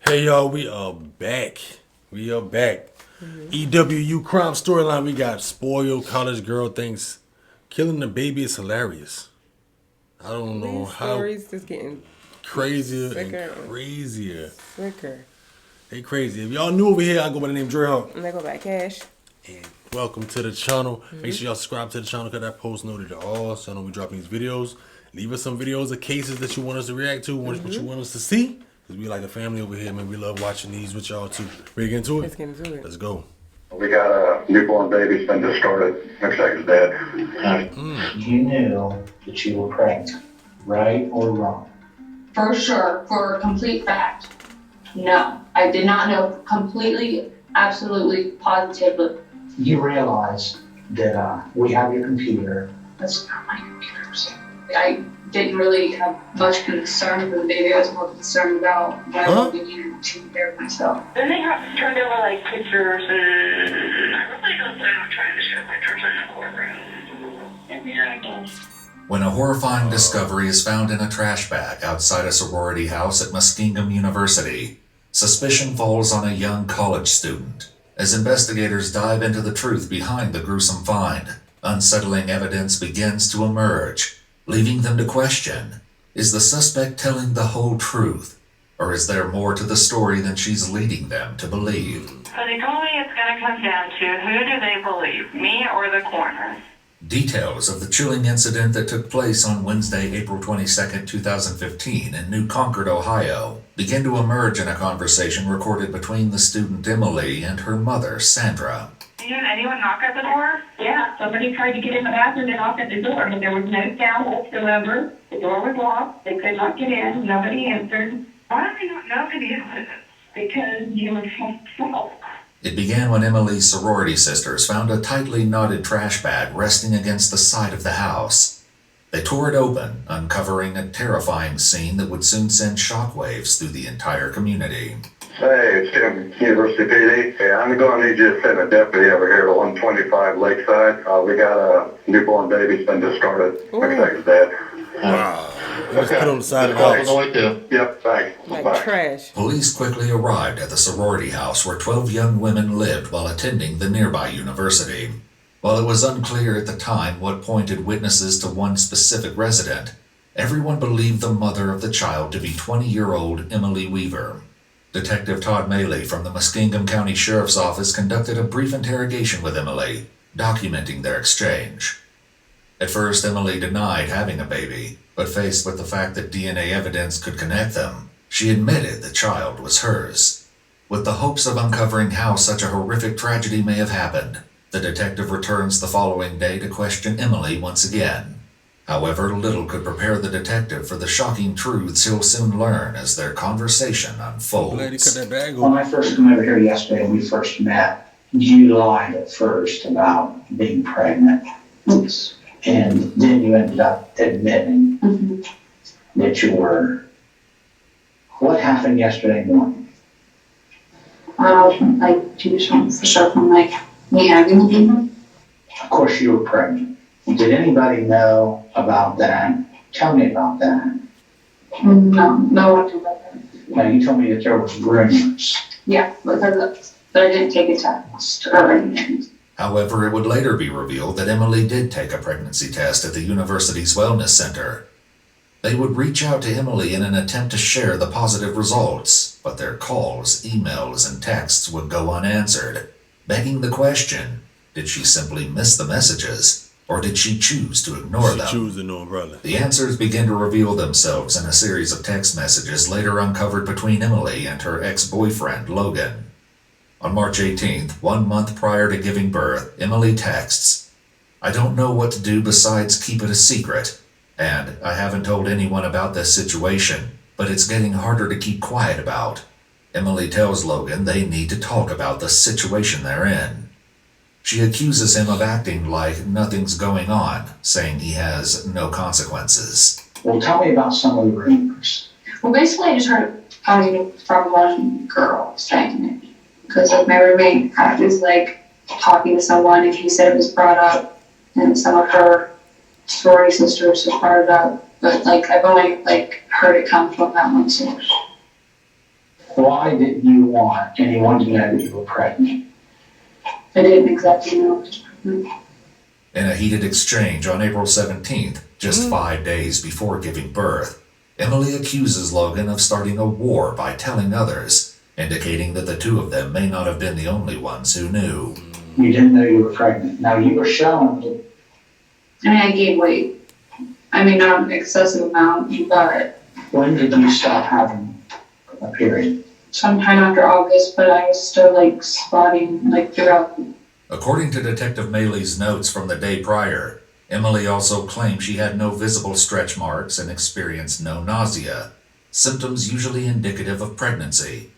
Hey y'all, we are back. We are back. EWU crime storyline. We got spoiled college girl thinks killing the baby is hilarious. I don't know These how stories just getting crazier sicker and crazier. sicker. They crazy. If y'all new over here, I go by the name Dre Hawk. And they go back cash. And welcome to the channel. Make sure y'all subscribe to the channel, got that post noted to all, so I know we dropping these videos. Leave us some videos of cases that you want us to react to, what you want us to see. Because we like a family over here, man. We love watching these with y'all too. Ready to get into it? Let's get into it. Let's go. We got a newborn baby, it's been discarded. Looks like it's dead. You knew that you were pregnant, right or wrong? For sure, for a complete fact. No, I did not know completely, absolutely, positively. You realize that we have your computer. That's not my computer. So I didn't really have much concern for the baby. I was more concerned about what I would be to take care of myself. Then they have turned over like pictures and I really don't plan on trying to show pictures in the courtroom. And we are adults. When a horrifying discovery is found in a trash bag outside a sorority house at Muskingum University, suspicion falls on a young college student. As investigators dive into the truth behind the gruesome find, unsettling evidence begins to emerge, leaving them to question, is the suspect telling the whole truth, or is there more to the story than she's leading them to believe? So they told me it's going to come down to who do they believe, me or the coroner? Details of the chilling incident that took place on Wednesday, April 22, 2015 in New Concord, Ohio, begin to emerge in a conversation recorded between the student Emily and her mother, Sandra. Did anyone knock at the door? Yeah, somebody tried to get in the bathroom and knock at the door, and there was no sound whatsoever. The door was locked. They could not get in. Nobody answered. Why do they not know any of this? Because you were full. It began when Emily's sorority sisters found a tightly knotted trash bag resting against the side of the house. They tore it open, uncovering a terrifying scene that would soon send shockwaves through the entire community. Hey, it's Jim, University PD. Hey, I'm going to need you to send a deputy over here to 125 Lakeside. We got a newborn baby, it's been discarded. Looks like it's dead. Wow. Let's put on the side of the house. Yep, thanks. Like Bye. trash. Police quickly arrived at the sorority house where 12 young women lived while attending the nearby university. While it was unclear at the time what pointed witnesses to one specific resident, everyone believed the mother of the child to be 20-year-old Emily Weaver. Detective Todd Maley from the Muskingum County Sheriff's Office conducted a brief interrogation with Emily, documenting their exchange. At first, Emily denied having a baby, but faced with the fact that DNA evidence could connect them, she admitted the child was hers. With the hopes of uncovering how such a horrific tragedy may have happened, the detective returns the following day to question Emily once again. However, little could prepare the detective for the shocking truths he'll soon learn as their conversation Lady, cut unfolds. that bag When open. I first came over here yesterday and we first met, you lied at first about being pregnant. Oops. And then you ended up admitting that you were. What happened yesterday morning? Like, she was from, for sure from like me having the baby. Of course, you were pregnant. Did anybody know about that? Tell me about that. No one knew about that. Now, you told me that there was rumors. Yeah, but I didn't take a test or anything. However, it would later be revealed that Emily did take a pregnancy test at the university's wellness center. They would reach out to Emily in an attempt to share the positive results, but their calls, emails, and texts would go unanswered, begging the question, did she simply miss the messages? Or did she choose to ignore them? Choose to know, brother. The answers begin to reveal themselves in a series of text messages later uncovered between Emily and her ex-boyfriend, Logan. On March 18th, 1 month prior to giving birth, Emily texts, "I don't know what to do besides keep it a secret, and I haven't told anyone about this situation, but it's getting harder to keep quiet about." Emily tells Logan they need to talk about the situation they're in. She accuses him of acting like nothing's going on, saying he has no consequences. Well, tell me about some of the rumors. Well, basically, I just heard from one girl saying it. Because like my roommate was like talking to someone and he said it was brought up and some of her sorority sisters have brought it up. But like I've only like heard it come from that one source. Why didn't you want anyone to know that you were pregnant? I didn't exactly know. In a heated exchange on April 17th, just 5 days before giving birth, Emily accuses Logan of starting a war by telling others, indicating that the two of them may not have been the only ones who knew. You didn't know you were pregnant. Now you were shown. I mean, I gained weight. I mean, not an excessive amount, but When did you stop having a period? sometime after August, but I was still like spotting like throughout. According to Detective Maley's notes from the day prior, Emily also claimed she had no visible stretch marks and experienced no nausea, symptoms usually indicative of pregnancy.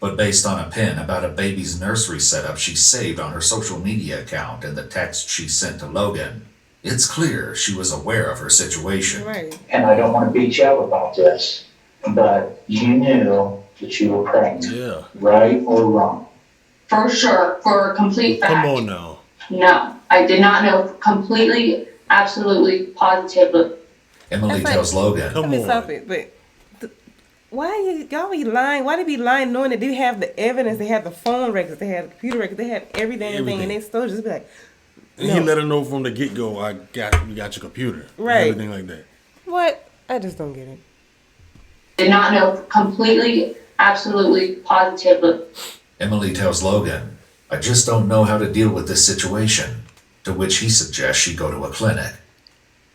But based on a pin about a baby's nursery setup she saved on her social media account and the text she sent to Logan, it's clear she was aware of her situation. Right. And I don't want to beat you up about this, but you knew that you were pregnant. Yeah. Right or wrong? For sure, for a complete fact. Come on now. No, I did not know completely, absolutely, positively. Emily That's like- tells Logan, Come Let me on. stop it, but y'all be lying? Why they be lying knowing that they have the evidence, they have the phone records, they have the computer records, they have every damn thing, and they still just be like, And no. he let her know from the get go, we got your computer. and Right. Everything like that. what? I just don't get it. Did not know completely, absolutely, positively. Emily tells Logan, I just don't know how to deal with this situation, to which he suggests she go to a clinic.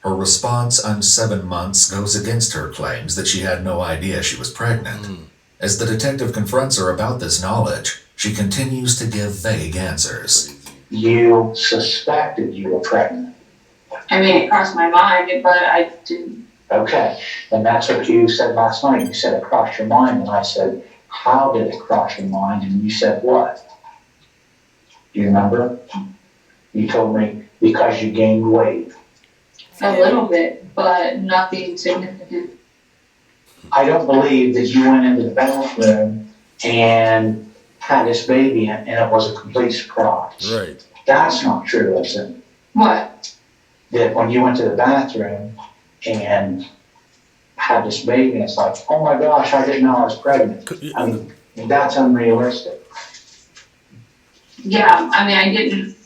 Her response, I'm 7 months, goes against her claims that she had no idea she was pregnant. As the detective confronts her about this knowledge, she continues to give vague answers. You suspected you were pregnant. I mean, it crossed my mind, but I didn't. Okay, and that's what you said last night. You said it crossed your mind, and I said, how did it cross your mind? And you said what? Do you remember? You told me because you gained weight. A little bit, but nothing significant. I don't believe that you went into the bathroom and had this baby and it was a complete surprise. Right. That's not true, is it? What? That when you went to the bathroom and had this baby, it's like, oh my gosh, I didn't know I was pregnant. I mean, that's unrealistic. Yeah, I mean, I didn't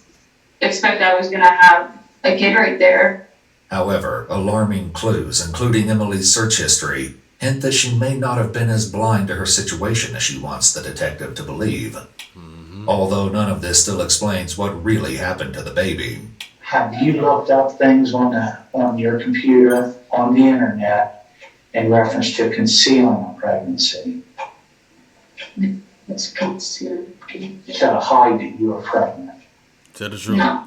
expect I was gonna have a kid right there. However, alarming clues, including Emily's search history, hint that she may not have been as blind to her situation as she wants the detective to believe. Although none of this still explains what really happened to the baby. Have you looked up things on your computer, on the internet, in reference to concealing a pregnancy, It's considered. to hide that you were pregnant? Tell the truth. No.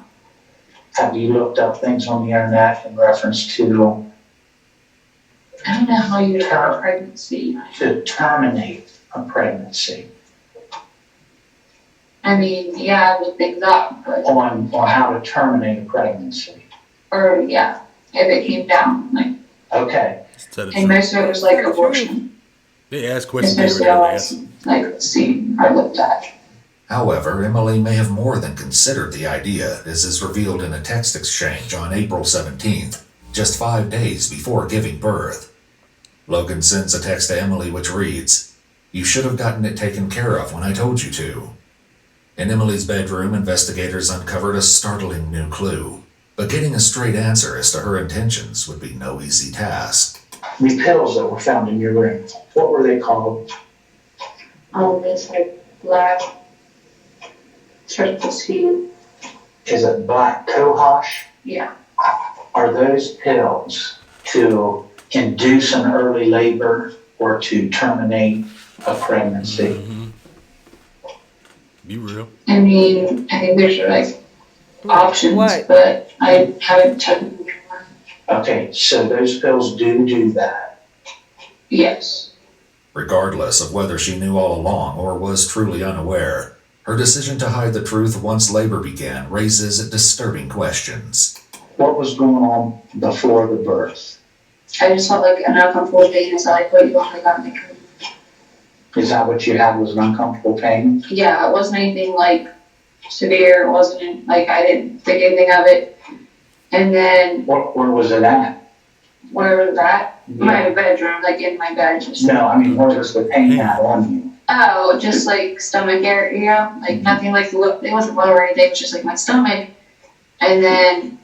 Have you looked up things on the internet in reference to I don't know how you have a pregnancy. terminate a pregnancy? I mean, yeah, I look things up, but, On how to terminate a pregnancy? or yeah, if it came down, like, Okay, Just tell the and truth. most of it was like abortion. They ask questions. Especially They all already I answer. like seen or looked at. However, Emily may have more than considered the idea, as is revealed in a text exchange on April 17th, just 5 days before giving birth. Logan sends a text to Emily which reads, You should have gotten it taken care of when I told you to. In Emily's bedroom, investigators uncovered a startling new clue, but getting a straight answer as to her intentions would be no easy task. the pills that were found in your room, what were they called? This like black surgical suit. Is it black cohosh? Yeah. Are those pills to induce an early labor or to terminate a pregnancy? Be real. I mean, I think there's like options, What? but I haven't taken them. Okay, so those pills do that. Yes. Regardless of whether she knew all along or was truly unaware, her decision to hide the truth once labor began raises disturbing questions. What was going on before the birth? I just felt like an uncomfortable pain. It's like, what you want? I gotta make her. Is that what you had, was an uncomfortable pain? Yeah, it wasn't anything like severe. It wasn't like I didn't think anything of it. And then Where was it at? where was that? My bedroom, like in my bed. Just No, I mean, where was the pain at on you? Oh, just like stomach area, like nothing like it wasn't low or anything. It was just like my stomach, and then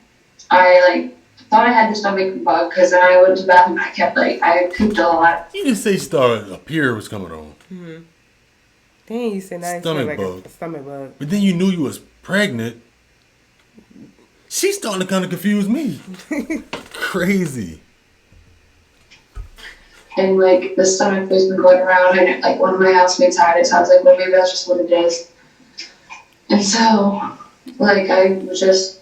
I like thought I had the stomach bug because then I went to the bathroom. And I kept like I pooped a lot. You didn't say a period was coming on. Mm-hmm. Then you said now you Stomach feel like bug. a stomach bug. But then you knew you was pregnant. She's starting to kind of confuse me. Crazy. And like the stomach flu's been going around, and like one of my housemates had it, so I was like, well, maybe that's just what it is. And so, like, I was just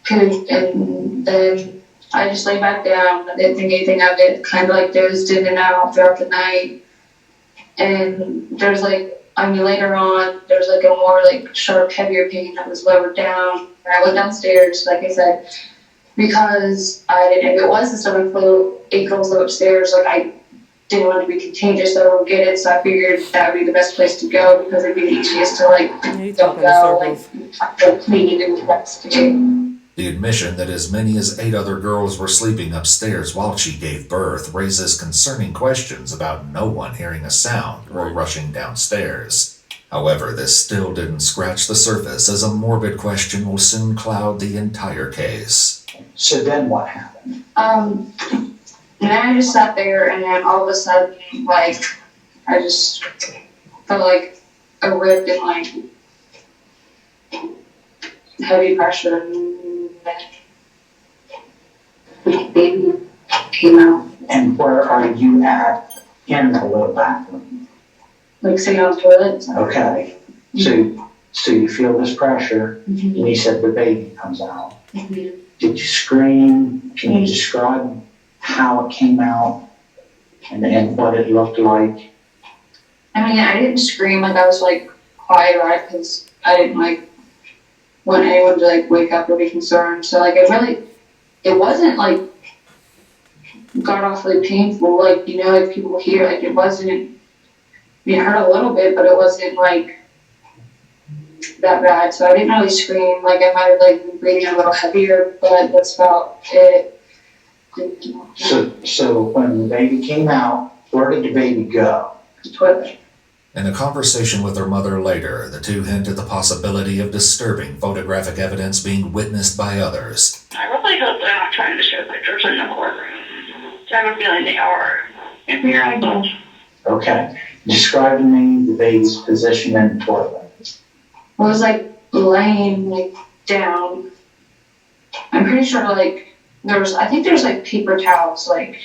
pooped, and then I just lay back down. I didn't think anything of it. Kind of like dozed in and out throughout the night. And there's like, I mean, later on, there's like a more like sharp, heavier pain that was lower down. And I went downstairs, like I said, because I didn't, if it was the stomach flu, it goes upstairs. Like I didn't want it to be contagious, so I would get it. So I figured that would be the best place to go because it'd be the easiest to like don't go, like clean and investigate. The admission that as many as 8 other girls were sleeping upstairs while she gave birth raises concerning questions about no one hearing a sound or rushing downstairs. However, this still didn't scratch the surface, as a morbid question will soon cloud the entire case. So then what happened? And then I just sat there, and then all of a sudden, like, I just felt like a rip and like heavy pressure, and then baby came out. And where are you at in the little bathroom? Like sitting on the toilet. Okay. So you feel this pressure, and you said the baby comes out. Mm-hmm. Did you scream? Can you describe how it came out and what it looked like? I mean, I didn't scream, like I was like quiet about it because I didn't like want anyone to like wake up or be concerned. So like it wasn't like god awfully painful, like, you know, like people hear, like it wasn't, I mean, it hurt a little bit, but it wasn't like that bad. So I didn't really scream, like I might have like been breathing a little heavier, but that's about it. So when the baby came out, where did the baby go? The toilet. In a conversation with her mother later, the two hint at the possibility of disturbing photographic evidence being witnessed by others. I really hope they're not trying to show pictures in the courtroom. I have a feeling they are. If you're able. Okay. Describe to me the baby's position in the toilet. It was like laying like down. I'm pretty sure like I think there's like paper towels like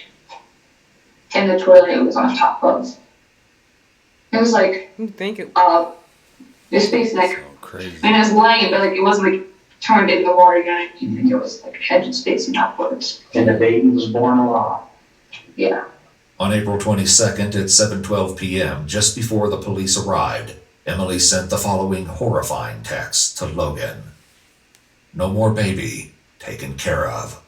in the toilet it was on top of. It was like this face like crazy. And it was laying, but like it wasn't like turned in the water again. I think it was like head just facing upwards. And the baby was born alive. Yeah. On April 22nd at 7:12 p.m., just before the police arrived, Emily sent the following horrifying text to Logan. "No more baby, taken care of."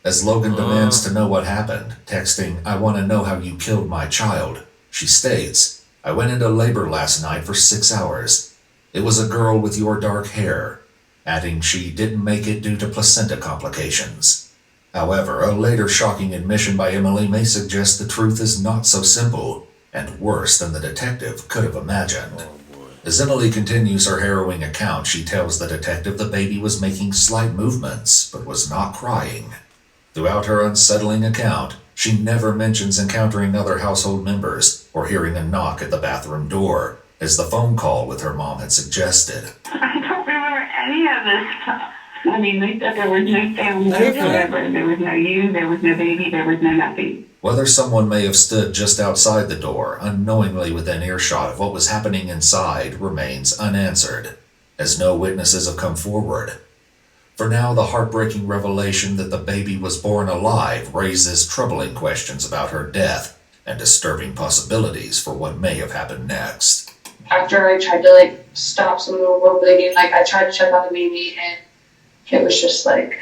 As Logan demands to know what happened, texting, "I want to know how you killed my child," she states, "I went into labor last night for 6 hours. It was a girl with your dark hair," adding she didn't make it due to placenta complications. However, a later shocking admission by Emily may suggest the truth is not so simple, and worse than the detective could have imagined. As Emily continues her harrowing account, she tells the detective the baby was making slight movements, but was not crying. Throughout her unsettling account, she never mentions encountering other household members or hearing a knock at the bathroom door, as the phone call with her mom had suggested. I don't remember any of this stuff. I mean, they said there was no family whatsoever. There was no you, there was no baby, there was no nothing. Whether someone may have stood just outside the door, unknowingly within earshot of what was happening inside, remains unanswered, as no witnesses have come forward. For now, the heartbreaking revelation that the baby was born alive raises troubling questions about her death and disturbing possibilities for what may have happened next. After I tried to like stop some of the bleeding, like I tried to check on the baby and it was just like,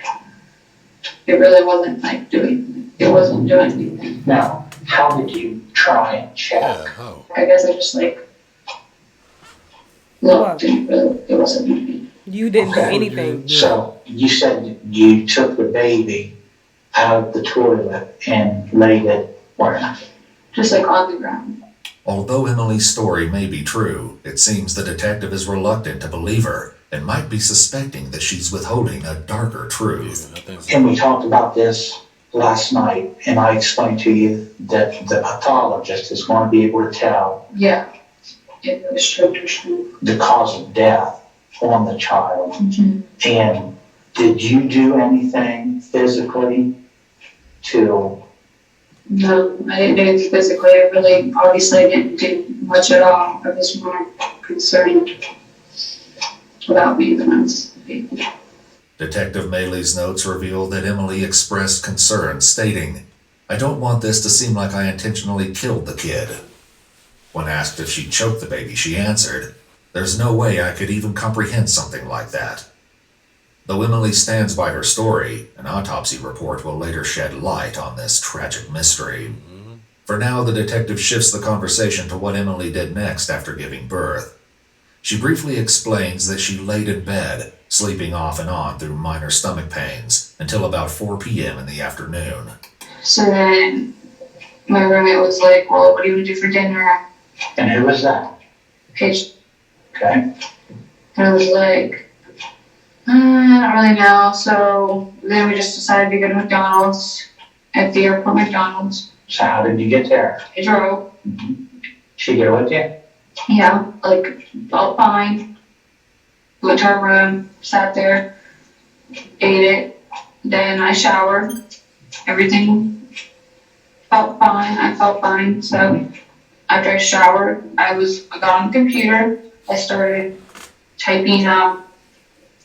it really wasn't like it wasn't doing anything. Now, how did you try and check? Yeah, how? I guess I just like looked and it wasn't anything. You didn't do anything. So you said you took the baby out of the toilet and laid it where? Just like on the ground. Although Emily's story may be true, it seems the detective is reluctant to believe her and might be suspecting that she's withholding a darker truth. I think so. And we talked about this last night, and I explained to you that the pathologist is going to be able to tell Yeah. It was true. the cause of death on the child. Mm-hmm. And did you do anything physically to? No, I didn't do anything physically. I really, obviously, didn't do much at all. I was more concerned about me than I was the baby. Detective Maley's notes reveal that Emily expressed concern, stating, "I don't want this to seem like I intentionally killed the kid." When asked if she choked the baby, she answered, "There's no way I could even comprehend something like that." Though Emily stands by her story, an autopsy report will later shed light on this tragic mystery. For now, the detective shifts the conversation to what Emily did next after giving birth. She briefly explains that she laid in bed, sleeping off and on through minor stomach pains, until about 4 p.m. in the afternoon. So then my roommate was like, well, what do you want to do for dinner? And who was that? Paige. Okay. And I was like, I don't really know. So then we just decided to go to McDonald's, at the airport McDonald's. So how did you get there? I drove. She go with you? Yeah, like, felt fine. Went to our room, sat there, ate it. Then I showered. Everything felt fine. I felt fine. So after I showered, I got on the computer. I started typing out.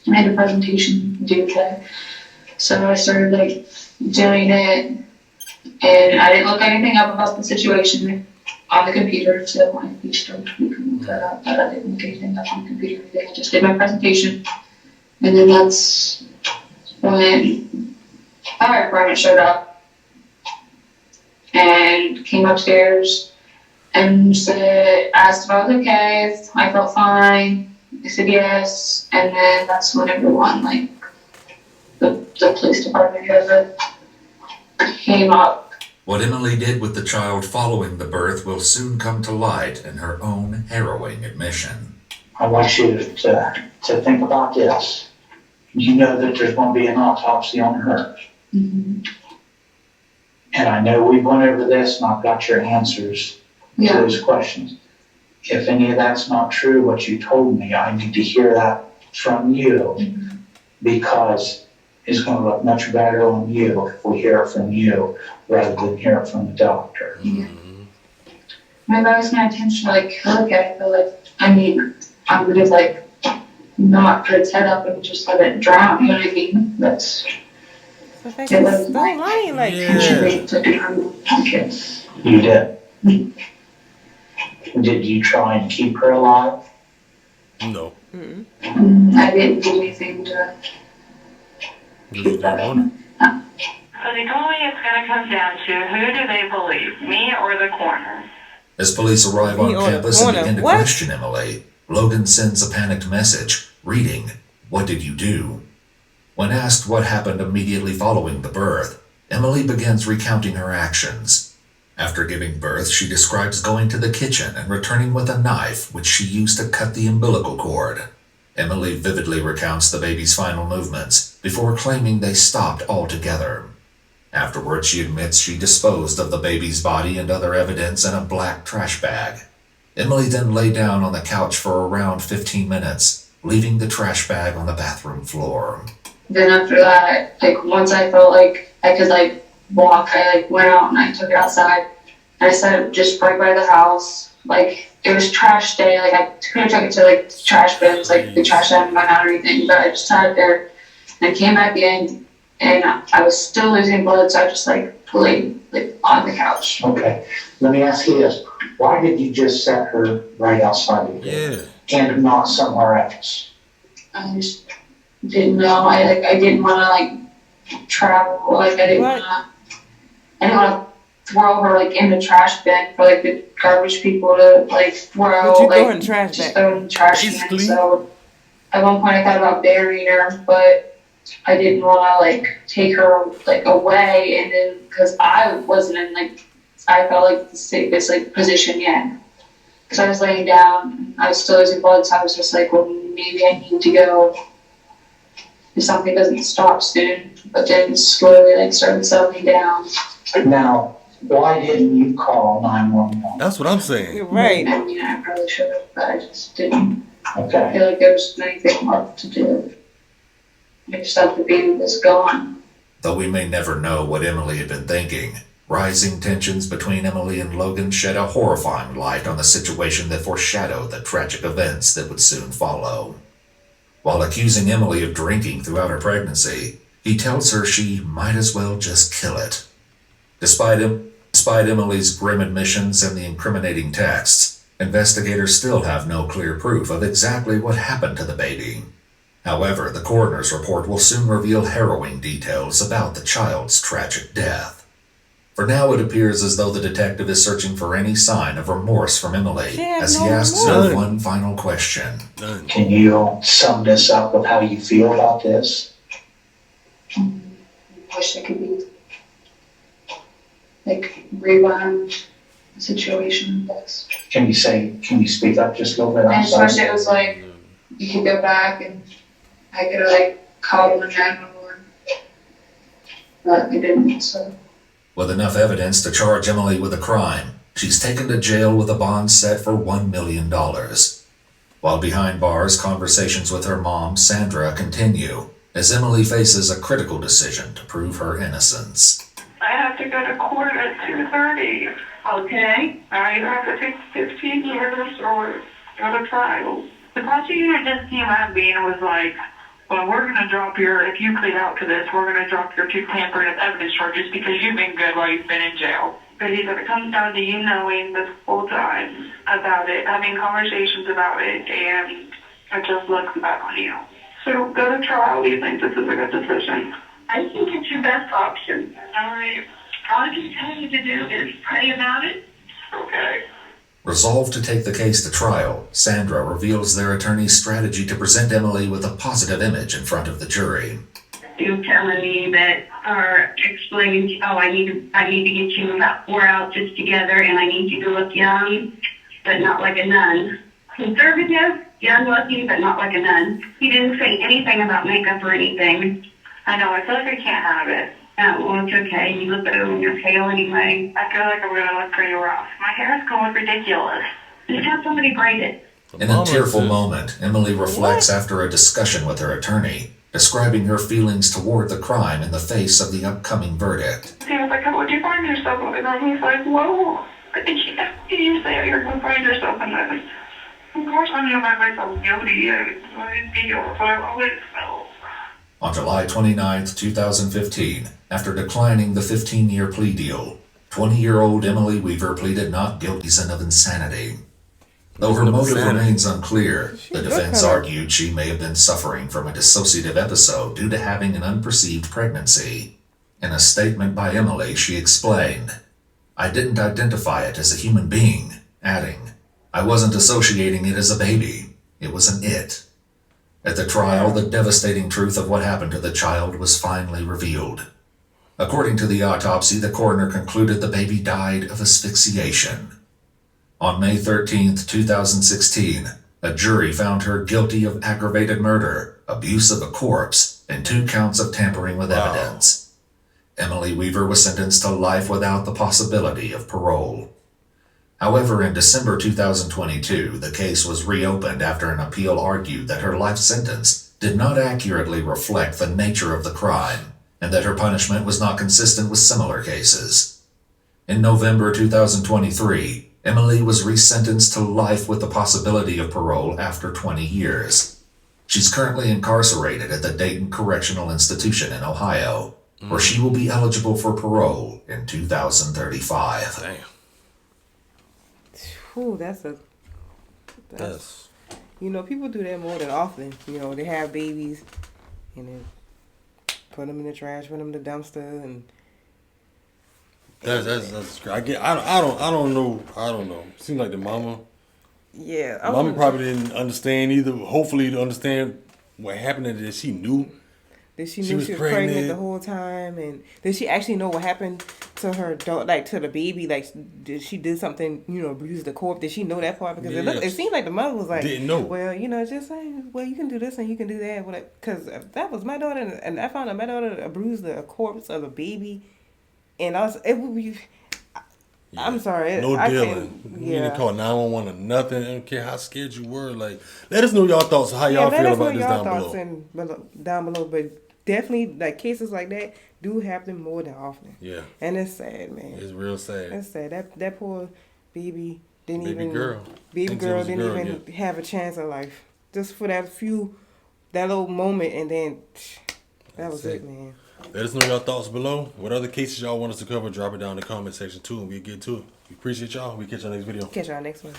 I had a presentation due today. So I started like doing it, and I didn't look anything up about the situation on the computer, so my speech started tweaking that up, but I didn't look anything up on the computer. I just did my presentation, and then that's when fire department showed up and came upstairs and asked if I was okay, if I felt fine. I said yes, and then that's when everyone, like, the police department ever came up. What Emily did with the child following the birth will soon come to light in her own harrowing admission. I want you to think about this. You know that there's going to be an autopsy on her. Mm-hmm. And I know we went over this and I've got your answers to those questions. If any of that's not true, what you told me, I need to hear that from you, because it's going to look much better on you if we hear it from you rather than hear it from the doctor. Yeah. Maybe I was going to intentionally look at it, but like, I mean, I would have like not put its head up and just let it drown, you know what I mean? That's It was lying like intentionally to drown my kids. You did. Did you try and keep her alive? No. I didn't do anything to Just got on So they told me it's going to come down to who do they believe, me or the coroner? As police arrive on Me or the campus and coroner. begin to What? question Emily, Logan sends a panicked message, reading, "What did you do?" When asked what happened immediately following the birth, Emily begins recounting her actions. After giving birth, she describes going to the kitchen and returning with a knife, which she used to cut the umbilical cord. Emily vividly recounts the baby's final movements, before claiming they stopped altogether. Afterwards, she admits she disposed of the baby's body and other evidence in a black trash bag. Emily then lay down on the couch for around 15 minutes, leaving the trash bag on the bathroom floor. Then after that, like once I felt like I could like walk, I like went out and I took it outside and I set it just right by the house. Like it was trash day, like I could have took it to like the trash bins, like the trash hadn't gone out or anything, but I just sat it there and I came back in and I was still losing blood, so I just like laid like on the couch. Okay. Let me ask you this. Why did you just set her right outside of you and not somewhere else? I just didn't know. I didn't want to like travel. Like I didn't want to throw her like in the trash bin for like the garbage people to like throw. But you like throw in the trash just bag. throw in the trash can. So at one point I thought about burying her, but I didn't want to like take her like away, and then because I wasn't in like I felt like the safest like position yet. because I was laying down. I was still losing blood, so I was just like, well, maybe I need to go if something doesn't stop soon. But then slowly, like, started settling down. Now, why didn't you call 911? That's what I'm saying. You're right. I mean, I probably should have, but I just didn't. I Okay. feel like there was anything more to do. I just thought the baby was gone. Though we may never know what Emily had been thinking, rising tensions between Emily and Logan shed a horrifying light on the situation that foreshadowed the tragic events that would soon follow. While accusing Emily of drinking throughout her pregnancy, he tells her she might as well just kill it. Despite Emily's grim admissions and the incriminating texts, investigators still have no clear proof of exactly what happened to the baby. However, the coroner's report will soon reveal harrowing details about the child's tragic death. For now, it appears as though the detective is searching for any sign of remorse from Emily as he asks her one final question. Can you sum this up with how you feel about this? I wish I could be, like, rewind the situation like this. Can you speak up just a little bit? I just wish it was like, you could go back and I could have, like, called 911. But I didn't, so. With enough evidence to charge Emily with a crime, she's taken to jail with a bond set for $1 million. While behind bars, conversations with her mom, Sandra, continue as Emily faces a critical decision to prove her innocence. I have to go to court at 2:30. Okay. I either have to take 15 years or go to trial. The prosecutor just came at me and was like, Well, we're going to drop if you plead out to this, we're going to drop your 2 tampering of evidence charges because you've been good while you've been in jail. But he said it comes down to you knowing this whole time about it, having conversations about it, and it just looks back on you. So go to trial. Do you think this is a good decision? I think it's your best option. All right. All I can tell you to do is pray about it. Okay. Resolved to take the case to trial, Sandra reveals their attorney's strategy to present Emily with a positive image in front of the jury. You telling me that, or explaining, I need to get you about 4 outfits together, and I need you to look young, but not like a nun. Conservative, young looking, but not like a nun. He didn't say anything about makeup or anything. I know. I feel like I can't have it. Well, it's okay. You look better on your tail anyway. I feel like I'm going to look pretty rough. My hair is going ridiculous. Just have somebody braid it. In a tearful moment, Emily reflects after a discussion with her attorney, describing her feelings toward the crime in the face of the upcoming verdict. He was like, how would you find yourself in it? And he's like, whoa. I think you say you're going to find yourself in it. Of course I'm going to find myself guilty. I feel what I've always felt. On July 29, 2015, after declining the 15-year plea deal, 20-year-old Emily Weaver pleaded not guilty of insanity. Though her motive remains unclear, the defense argued she may have been suffering from a dissociative episode due to having an unperceived pregnancy. In a statement by Emily, she explained, "I didn't identify it as a human being," adding, "I wasn't associating it as a baby. It was an it." At the trial, the devastating truth of what happened to the child was finally revealed. According to the autopsy, the coroner concluded the baby died of asphyxiation. On May 13, 2016, a jury found her guilty of aggravated murder, abuse of a corpse, and 2 counts of tampering with evidence. Emily Weaver was sentenced to life without the possibility of parole. However, in December 2022, the case was reopened after an appeal argued that her life sentence did not accurately reflect the nature of the crime, and that her punishment was not consistent with similar cases. In November 2023, Emily was resentenced to life with the possibility of parole after 20 years. She's currently incarcerated at the Dayton Correctional Institution in Ohio, where she will be eligible for parole in 2035. Damn. Ooh, that's you know, people do that more than often. You know, they have babies and then put them in the trash, put them in the dumpster, and that's great. I don't know. Seems like the mama. Yeah, Mama probably didn't understand either. Hopefully, to understand what happened and that she knew Did she knew she was pregnant the whole time? And did she actually know what happened to her daughter, like to the baby? Like, did she did something, abuse the corpse? Did she know that part? Because it seemed like the mother was like, didn't know. Well, just saying, well, you can do this and you can do that. Because if that was my daughter, and I found out my daughter abused the corpse of a baby, and it would be. Yeah. I'm sorry. No dealing. You didn't call 911 or nothing. I don't care how scared you were. Like, let us know y'all thoughts. How y'all feel about this down below. But definitely, like cases like that do happen more than often. Yeah. And it's sad, man. It's real sad. It's sad. That poor baby didn't baby even. Girl. Baby girl didn't even have a chance of life. Just for that little moment, and then that was it, man. Let us know your thoughts below. What other cases y'all want us to cover, drop it down in the comment section too, and we'll get to it. We appreciate y'all. We catch y'all next video. Catch y'all next one.